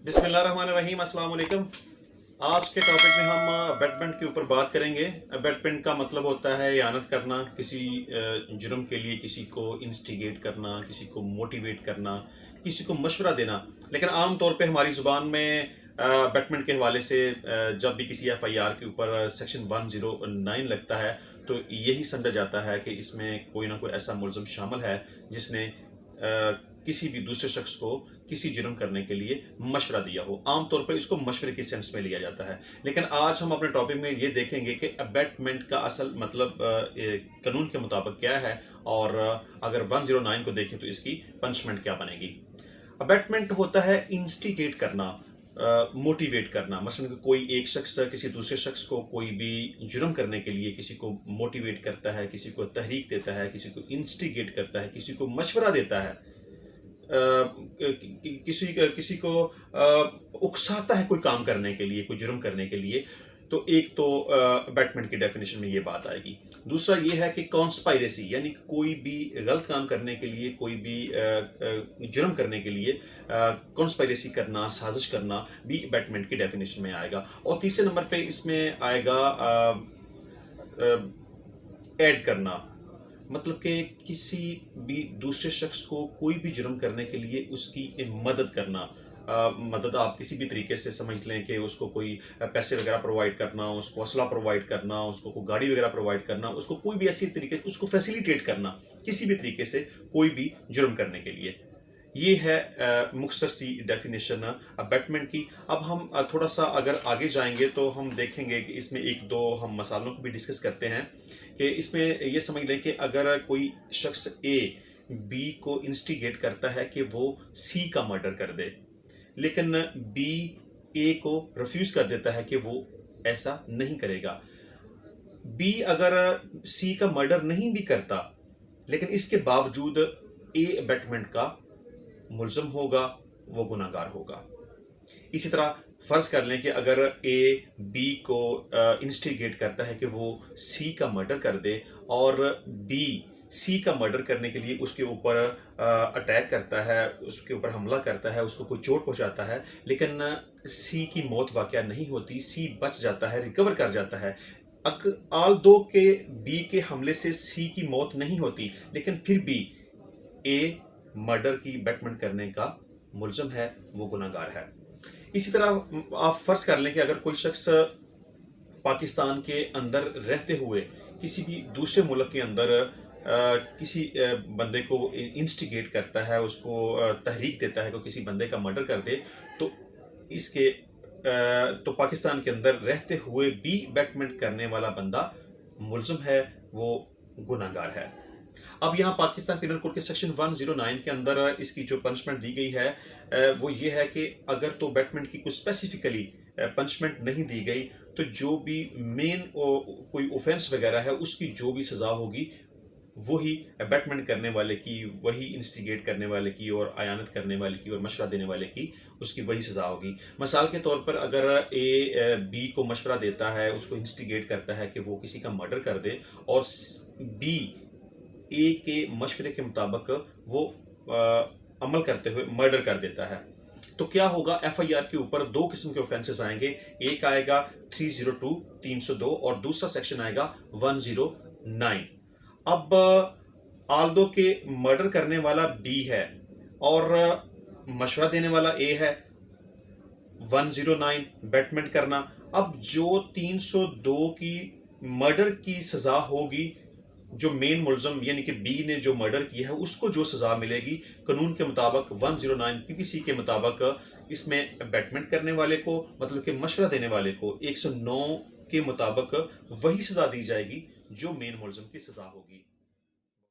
बिस्मिल्लाहिर्रहमानिर्रहीम, अस्सलाम वालेकुम। आज के टॉपिक में हम अबैटमेंट के ऊपर बात करेंगे। अबैटमेंट का मतलब होता है यानत करना, किसी जुर्म के लिए किसी को इंस्टिगेट करना, किसी को मोटिवेट करना, किसी को मशवरा देना। लेकिन आम तौर पे हमारी ज़ुबान में अबैटमेंट के हवाले से जब भी किसी FIR के ऊपर सेक्शन 109 लगता है तो यही समझा जाता है कि इसमें कोई ना कोई ऐसा मुलज़म शामिल है जिसने किसी भी दूसरे शख्स को किसी जुर्म करने के लिए मशवरा दिया हो। आम तौर पर इसको मशवरे के सेंस में लिया जाता है। लेकिन आज हम अपने टॉपिक में ये देखेंगे कि अबैटमेंट का असल मतलब कानून के मुताबिक क्या है, और अगर 109 को देखें तो इसकी पनिशमेंट क्या बनेगी। अबैटमेंट होता है इंस्टिगेट करना, मोटिवेट करना। मसलन कोई एक शख्स किसी दूसरे शख्स को कोई भी जुर्म करने के लिए किसी को मोटिवेट करता है, किसी को तहरीक देता है, किसी को इंस्टिगेट करता है, किसी को मशवरा देता है, किसी को उकसाता है कोई काम करने के लिए, कोई जुर्म करने के लिए। तो एक तो अबैटमेंट की डेफिनेशन में ये बात आएगी। दूसरा ये है कि कॉन्स्पायरेसी, यानी कोई भी गलत काम करने के लिए, कोई भी जुर्म करने के लिए कॉन्स्पायरेसी करना, साजिश करना भी अबैटमेंट की डेफिनेशन में आएगा। और तीसरे नंबर पे इसमें आएगा ऐड करना, मतलब कि किसी भी दूसरे शख्स को कोई भी जुर्म करने के लिए उसकी मदद करना। मदद आप किसी भी तरीके से समझ लें कि उसको कोई पैसे वगैरह प्रोवाइड करना, उसको असला प्रोवाइड करना, उसको कोई गाड़ी वगैरह प्रोवाइड करना, उसको कोई भी ऐसी तरीके उसको फैसिलिटेट करना किसी भी तरीके से कोई भी जुर्म करने के लिए। ये है मुख्तसर सी डेफिनेशन अबैटमेंट की। अब हम थोड़ा सा अगर आगे जाएंगे तो हम देखेंगे कि इसमें एक दो हम मसालों को भी डिस्कस करते हैं कि इसमें ये समझ लें कि अगर कोई शख्स A B को इंस्टिगेट करता है कि वो C का मर्डर कर दे, लेकिन B A को रिफ्यूज कर देता है कि वो ऐसा नहीं करेगा। B अगर C का मर्डर नहीं भी करता लेकिन इसके बावजूद A अबैटमेंट का मुल्ज़म होगा, वो गुनाहगार होगा। इसी तरह फर्ज कर लें कि अगर A B को इंस्टिगेट करता है कि वो C का मर्डर कर दे, और B C का मर्डर करने के लिए उसके ऊपर अटैक करता है, उसके ऊपर हमला करता है, उसको कोई चोट पहुंचाता है, लेकिन C की मौत वाक़या नहीं होती, C बच जाता है, रिकवर कर जाता है। आल दो के B के हमले से C की मौत नहीं होती, लेकिन फिर भी A मर्डर की अबैटमेंट करने का मुल्ज़म है, वो गुनाहगार है। इसी तरह आप फर्ज कर लें कि अगर कोई शख्स पाकिस्तान के अंदर रहते हुए किसी भी दूसरे मुल्क के अंदर किसी बंदे को इंस्टिगेट करता है, उसको तहरीक देता है कि किसी बंदे का मर्डर कर दे, तो इसके तो पाकिस्तान के अंदर रहते हुए भी अबैटमेंट करने वाला बंदा मुल्ज़म है, वो गुनाहगार है। अब यहाँ पाकिस्तान पिनल कोड के सेक्शन 109 के अंदर इसकी जो पनिशमेंट दी गई है वो ये है कि अगर तो अबैटमेंट की कुछ स्पेसिफिकली पनिशमेंट नहीं दी गई तो जो भी मेन कोई ऑफेंस वगैरह है उसकी जो भी सज़ा होगी वही अबैटमेंट करने वाले की, वही इंस्टिगेट करने वाले की, और आयानत करने वाले की, और मशवरा देने वाले की, उसकी वही सज़ा होगी। मिसाल के तौर पर अगर A B को मशवरा देता है, उसको इंस्टिगेट करता है कि वो किसी का मर्डर कर दे, और B A के मशवरे के मुताबिक वो अमल करते हुए मर्डर कर देता है, तो क्या होगा, FIR के ऊपर दो किस्म के ऑफेंसेस आएंगे। एक आएगा 302 302 और दूसरा सेक्शन आएगा 109। अब आल्दो के मर्डर करने वाला B है और मशवरा देने वाला A है, 109 अबैटमेंट करना। अब जो 302 की मर्डर की सज़ा होगी, जो मेन मुल्ज़म यानी कि B ने जो मर्डर किया है उसको जो सज़ा मिलेगी कानून के मुताबिक 109 PPC के मुताबिक, इसमें अबैटमेंट करने वाले को मतलब कि मशवरा देने वाले को 109 के मुताबिक वही सज़ा दी जाएगी जो मेन मुल्ज़म की सज़ा होगी।